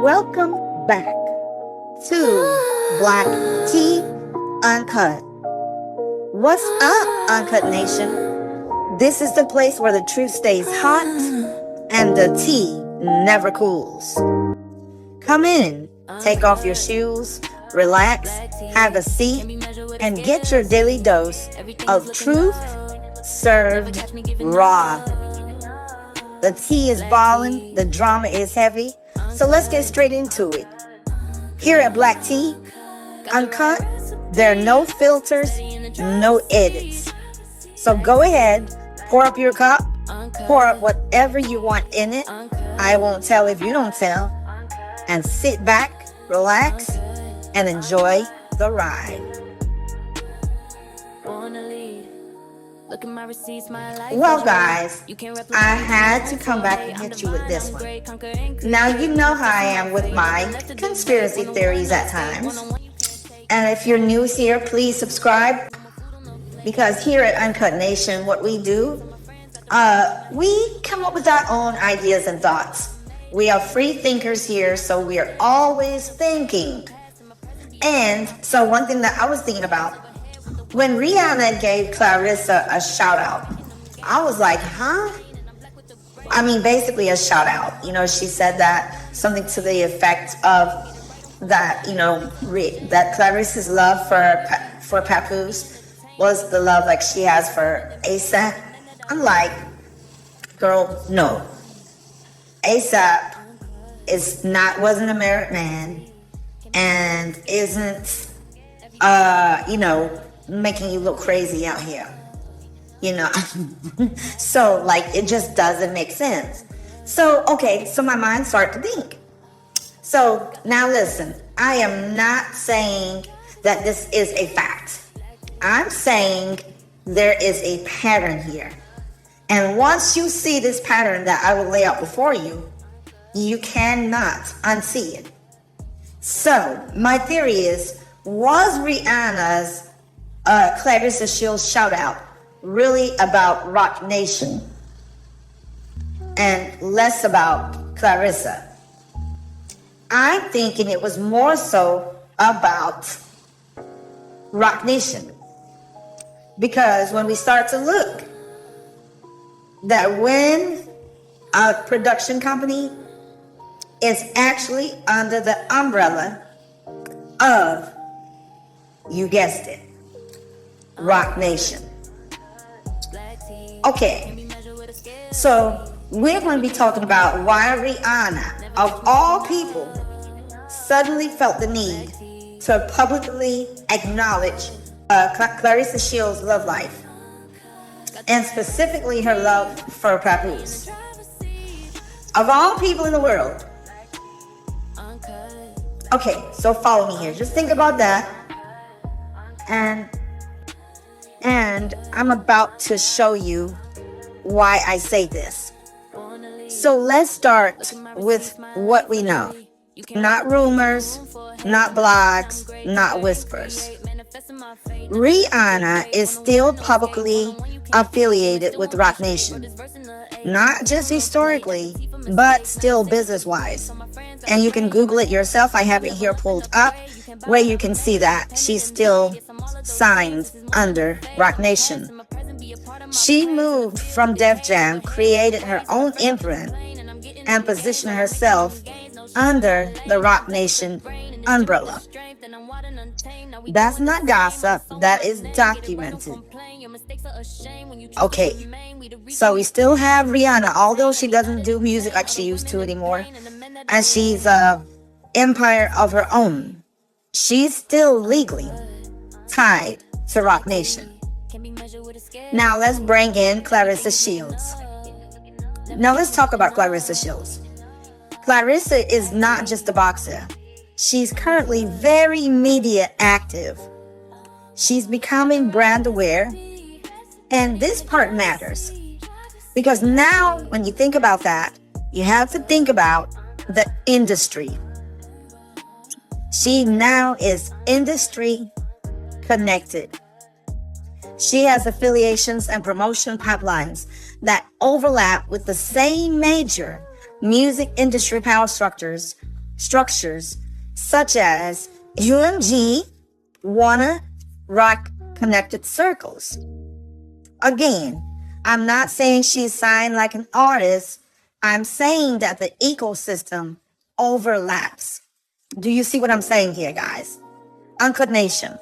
Welcome back to Black Tea Uncut. What's up, Uncut Nation? This is the place where the truth stays hot and the tea never cools. Come in, take off your shoes, relax, have a seat, and get your daily dose of truth served raw. The tea is boiling, the drama is heavy, so let's get straight into it. Here at BlackTea Uncut, there are no filters, no edits. So go ahead, pour up your cup, pour up whatever you want in it. I won't tell if you don't tell. And sit back, relax, and enjoy the ride. Well, guys, I had to come back and hit you with this one. Now, you know how I am with my conspiracy theories at times. And if you're new here, please subscribe. Because here at Uncut Nation, what we do, we come up with our own ideas and thoughts. We are free thinkers here, so we are always thinking. And so one thing that I was thinking about, when Rihanna gave Claressa a shout out, I was like, huh? I mean, basically a shout out. You know, she said that something to the effect of that, you know, that Claressa's love for Papoose was the love like she has for ASAP. I'm like, girl, no. ASAP wasn't a married man and isn't, making you look crazy out here. You know, so like it just doesn't make sense. So, okay, so my mind started to think. So now listen, I am not saying that this is a fact. I'm saying there is a pattern here. And once you see this pattern that I will lay out before you, you cannot unsee it. So my theory is, was Rihanna's Claressa Shields shout out really about Rock Nation and less about Claressa? I'm thinking it was more so about Rock Nation. Because when we start to look, that when a production company is actually under the umbrella of, you guessed it, Rock Nation. Okay, so we're going to be talking about why Rihanna, of all people, suddenly felt the need to publicly acknowledge Claressa Shields' love life, and specifically her love for Papoose. Of all people in the world. Okay, so follow me here. Just think about that. And I'm about to show you why I say this. So let's start with what we know. Not rumors, not blogs, not whispers. Rihanna is still publicly affiliated with Rock Nation. Not just historically, but still business-wise. And you can Google it yourself. I have it here pulled up where you can see that she's still signed under Rock Nation. She moved from Def Jam, created her own imprint, and positioned herself under the Rock Nation umbrella. That's not gossip, that is documented. Okay, so we still have Rihanna, although she doesn't do music like she used to anymore, and she's an empire of her own. She's still legally tied to Rock Nation. Now let's bring in Claressa Shields. Now let's talk about Claressa Shields. Claressa is not just a boxer. She's currently very media active. She's becoming brand aware. And this part matters. Because now, when you think about that, you have to think about the industry. She now is industry connected. She has affiliations and promotion pipelines that overlap with the same major music industry power structures structures such as UMG, Warner, Rock Connected Circles. Again, I'm not saying she's signed like an artist. I'm saying that the ecosystem overlaps. Do you see what I'm saying here, guys? Uncut Nation,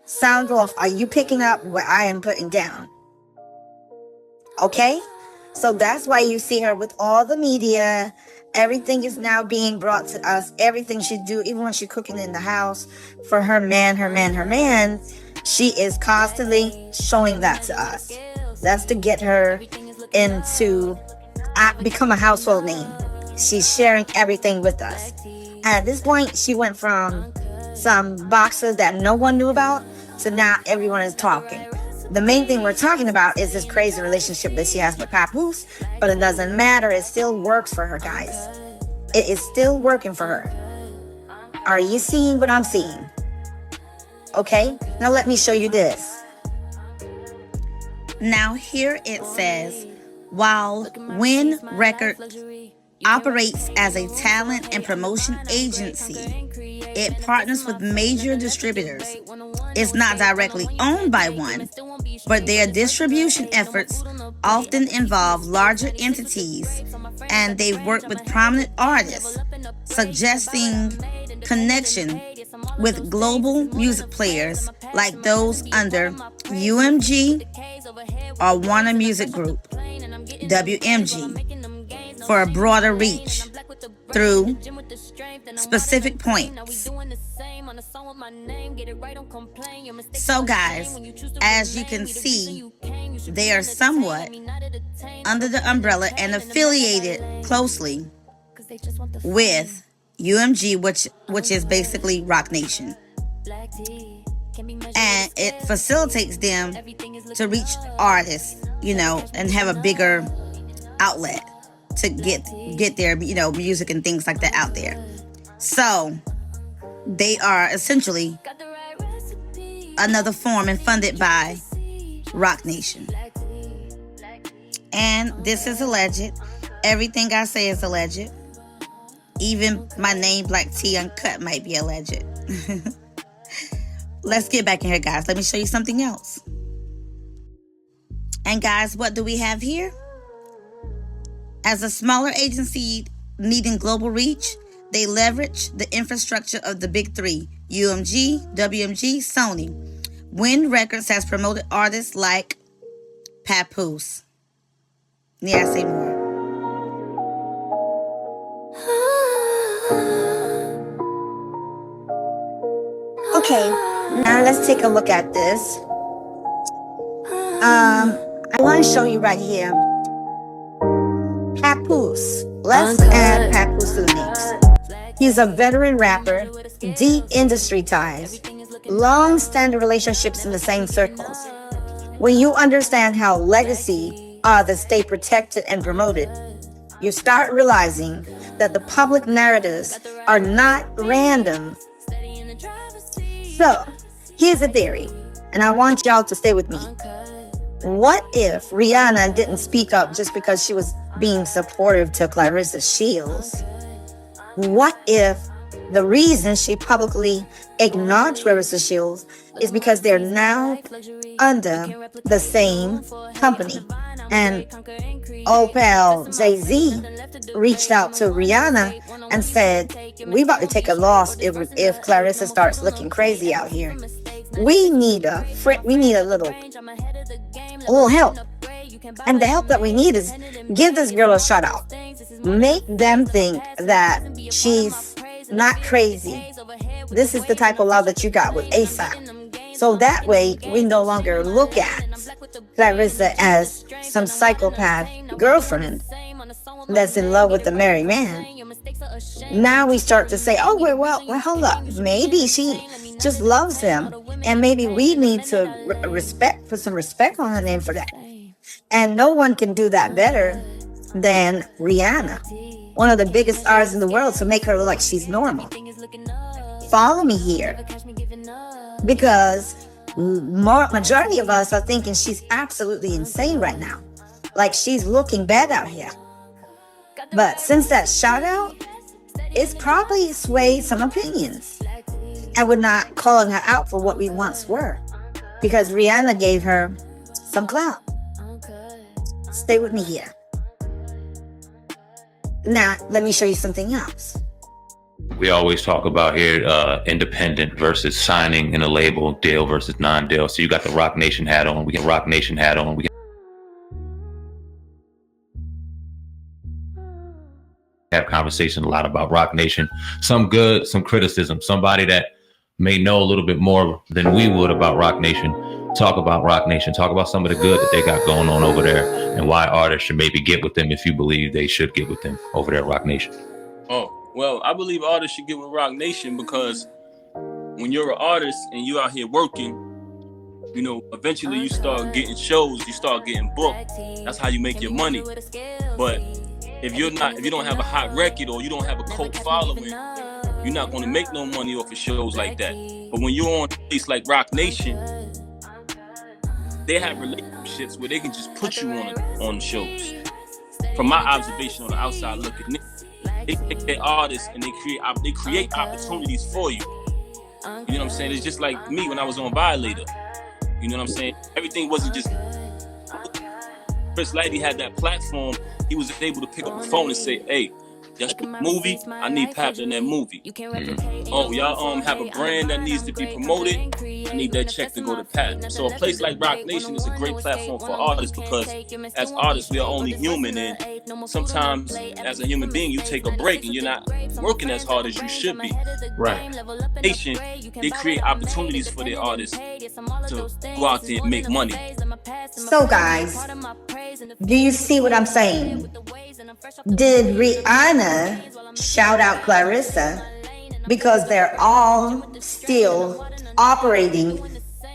sound off. Are you picking up what I am putting down? Okay? So that's why you see her with all the media. Everything is now being brought to us. Everything she do, even when she's cooking in the house for her man, she is constantly showing that to us. That's to get her into become a household name. She's sharing everything with us. And at this point, she went from some boxers that no one knew about to now everyone is talking. The main thing we're talking about is this crazy relationship that she has with Papoose, but it doesn't matter. It still works for her, guys. It is still working for her. Are you seeing what I'm seeing? Okay, now let me show you this. Now here it says, while Win Records operates as a talent and promotion agency, it partners with major distributors. It's not directly owned by one, but their distribution efforts often involve larger entities, and they work with prominent artists, suggesting connection with global music players like those under UMG or Warner Music Group, WMG, for a broader reach through specific points. So guys, as you can see, they are somewhat under the umbrella and affiliated closely with UMG, which is basically Roc Nation. And it facilitates them to reach artists, and have a bigger outlet to get their, music and things like that out there. So they are essentially another form and funded by Roc Nation. And this is alleged. Everything I say is alleged. Even my name, BlackTea Uncut, might be alleged. Let's get back in here, guys. Let me show you something else. And guys, what do we have here? As a smaller agency needing global reach, they leverage the infrastructure of the big three: UMG, WMG, Sony. Win Records has promoted artists like Papoose. Need I say more? Okay, now let's take a look at this. I want to show you right here. Papoose. Let's add Papoose to the mix. He's a veteran rapper, deep industry ties, long-standing relationships in the same circles. When you understand how legacy are to stay protected and promoted, you start realizing that the public narratives are not random. So, here's a theory, and I want y'all to stay with me. What if Rihanna didn't speak up just because she was being supportive to Claressa Shields? What if the reason she publicly ignored Claressa Shields is because they're now under the same company? And old pal Jay-Z reached out to Rihanna and said, we about to take a loss if Claressa starts looking crazy out here. We need a little help. And the help that we need is give this girl a shout out. Make them think that she's not crazy. This is the type of love that you got with ASAP. So that way we no longer look at Claressa as some psychopath girlfriend that's in love with the married man. Now we start to say, oh, well, hold up. Maybe she just loves him. And maybe we need to put some respect on her name for that. And no one can do that better than Rihanna, one of the biggest stars in the world, to make her look like she's normal. Follow me here. Because majority of us are thinking she's absolutely insane right now. Like she's looking bad out here. But since that shout out, it's probably swayed some opinions. And we're not calling her out for what we once were, because Rihanna gave her some clout. Stay with me here. Now, let me show you something else. We always talk about here independent versus signing in a label, deal versus non-deal. So you got the Roc Nation hat on. We get Roc Nation hat on. We can have conversation a lot about Roc Nation. Some good, some criticism. Somebody that may know a little bit more than we would about Roc Nation. Talk about Roc Nation. Talk about some of the good that they got going on over there, and why artists should maybe get with them if you believe they should get with them over there at Roc Nation. Oh, well, I believe artists should get with Roc Nation because when you're an artist and you out here working, you know, eventually you start getting shows, you start getting booked. That's how you make your money. But if you don't have a hot record or you don't have a cult following, you're not going to make no money off of shows like that. But when you're on a place like Roc Nation, they have relationships where they can just put you on shows. From my observation on the outside looking, they take their artists and they create opportunities for you. You know what I'm saying? It's just like me when I was on Violator. You know what I'm saying? Everything wasn't just... Chris Lighty had that platform. He was able to pick up the phone and say, hey, y'all shoot a movie? I need Paps in that movie. Oh, y'all have a brand that needs to be promoted? I need that check to go to Pat. So a place like Roc Nation is a great platform for artists because as artists, we are only human. And sometimes as a human being, you take a break and you're not working as hard as you should be. Right. Nation, they create opportunities for their artists to go out there and make money. So guys, do you see what I'm saying? Did Rihanna shout out Claressa because they're all still operating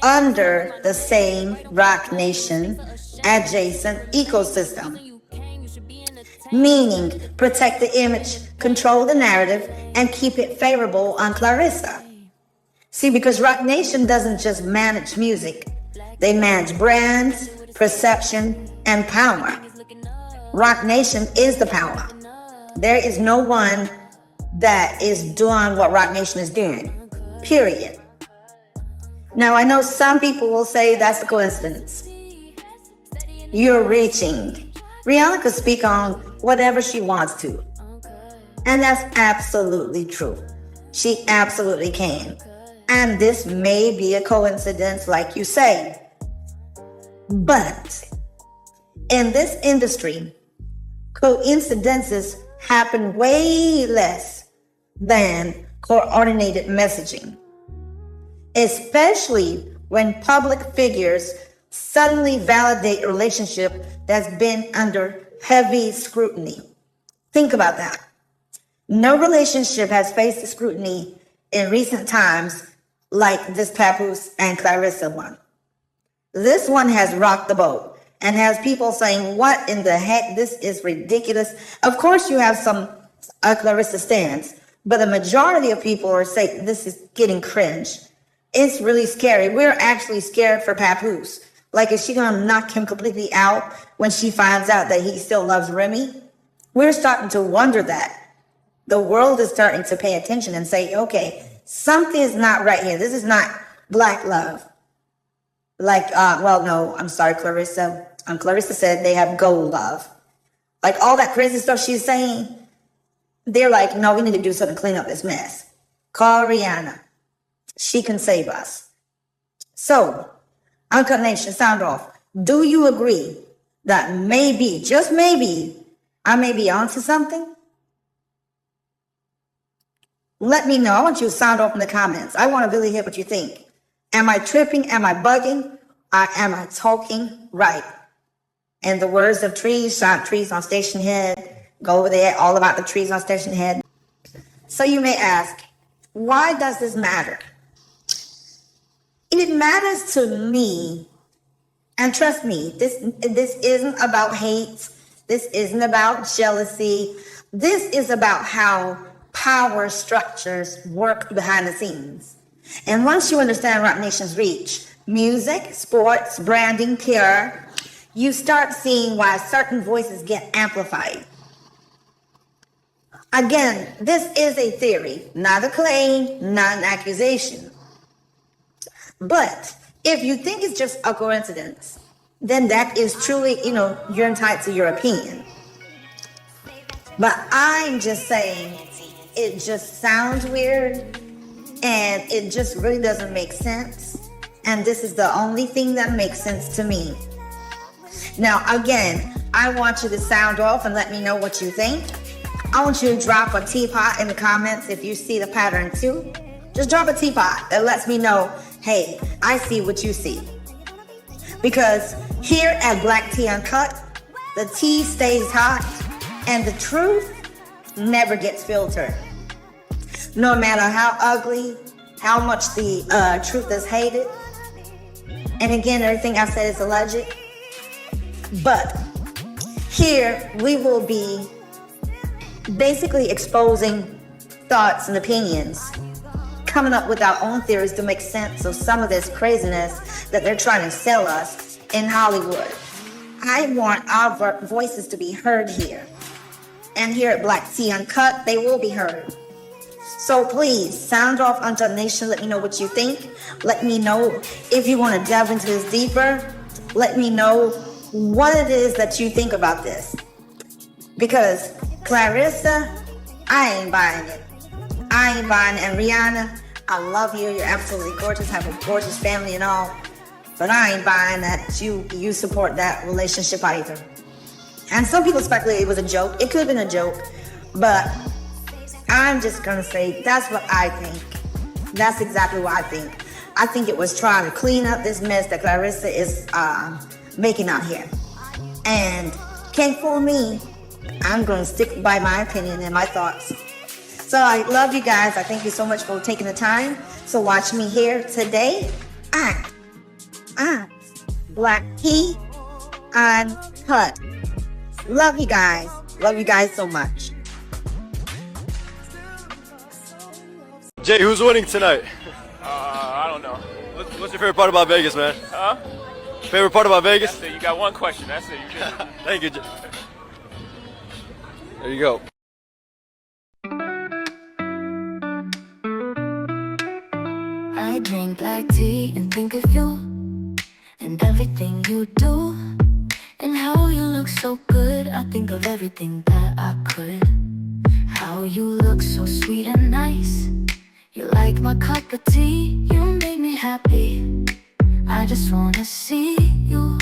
under the same Roc Nation adjacent ecosystem? Meaning, protect the image, control the narrative, and keep it favorable on Claressa. See, because Roc Nation doesn't just manage music. They manage brands, perception, and power. Roc Nation is the power. There is no one that is doing what Roc Nation is doing, period. Now, I know some people will say that's a coincidence. You're reaching. Rihanna could speak on whatever she wants to. And that's absolutely true. She absolutely can. And this may be a coincidence, like you say. But in this industry, coincidences happen way less than coordinated messaging, especially when public figures suddenly validate a relationship that's been under heavy scrutiny. Think about that. No relationship has faced the scrutiny in recent times like this Papoose and Claressa one. This one has rocked the boat and has people saying, what in the heck, this is ridiculous. Of course you have some Claressa stands, but the majority of people are saying this is getting cringe. It's really scary. We're actually scared for Papoose. Like, is she gonna knock him completely out when she finds out that he still loves Remy? We're starting to wonder that. The world is starting to pay attention and say, okay, something is not right here. This is not black love. Like, no, I'm sorry, Claressa. Claressa said they have gold love. Like all that crazy stuff she's saying, they're like, no, we need to do something to clean up this mess. Call Rihanna. She can save us. So, Uncut Nation, sound off. Do you agree that maybe, just maybe, I may be onto something? Let me know. I want you to sound off in the comments. I want to really hear what you think. Am I tripping? Am I bugging? Or am I talking right? In the words of Trees, shot trees on Station Head. Go over there, all about the trees on Station Head. So you may ask, why does this matter? It matters to me, and trust me, this isn't about hate. This isn't about jealousy. This is about how power structures work behind the scenes. And once you understand Roc Nation's reach, music, sports, branding, PR, you start seeing why certain voices get amplified. Again, this is a theory, not a claim, not an accusation. But if you think it's just a coincidence, then that is truly, you're entitled to your opinion. But I'm just saying, it just sounds weird and it just really doesn't make sense. And this is the only thing that makes sense to me. Now, again, I want you to sound off and let me know what you think. I want you to drop a teapot in the comments if you see the pattern too. Just drop a teapot that lets me know, hey, I see what you see. Because here at BlackTea Uncut, the tea stays hot and the truth never gets filtered. No matter how ugly, how much the truth is hated. And again, everything I said is alleged. But here we will be basically exposing thoughts and opinions, coming up with our own theories to make sense of some of this craziness that they're trying to sell us in Hollywood. I want our voices to be heard here. And here at BlackTea Uncut, they will be heard. So please, sound off Uncut Nation. Let me know what you think. Let me know if you want to delve into this deeper. Let me know what it is that you think about this. Because Claressa, I ain't buying it. I ain't buying it. And Rihanna, I love you. You're absolutely gorgeous. Have a gorgeous family and all. But I ain't buying that you support that relationship either. And some people speculate it was a joke. It could have been a joke. But I'm just going to say that's what I think. That's exactly what I think. I think it was trying to clean up this mess that Claressa is making out here. And can't fool me. I'm going to stick by my opinion and my thoughts. So I love you guys. I thank you so much for taking the time. So watch me here today at BlackTea Uncut. Love you guys. Love you guys so much. Jay, who's winning tonight? I don't know. What's your favorite part about Vegas, man? Huh? Favorite part about Vegas? That's it. You got one question. That's it. You good. Thank you, Jay. There you go. I drink black tea and think of you and everything you do and how you look so good. I think of everything that I could. How you look so sweet and nice. You like my cup of tea. You make me happy. I just wanna see you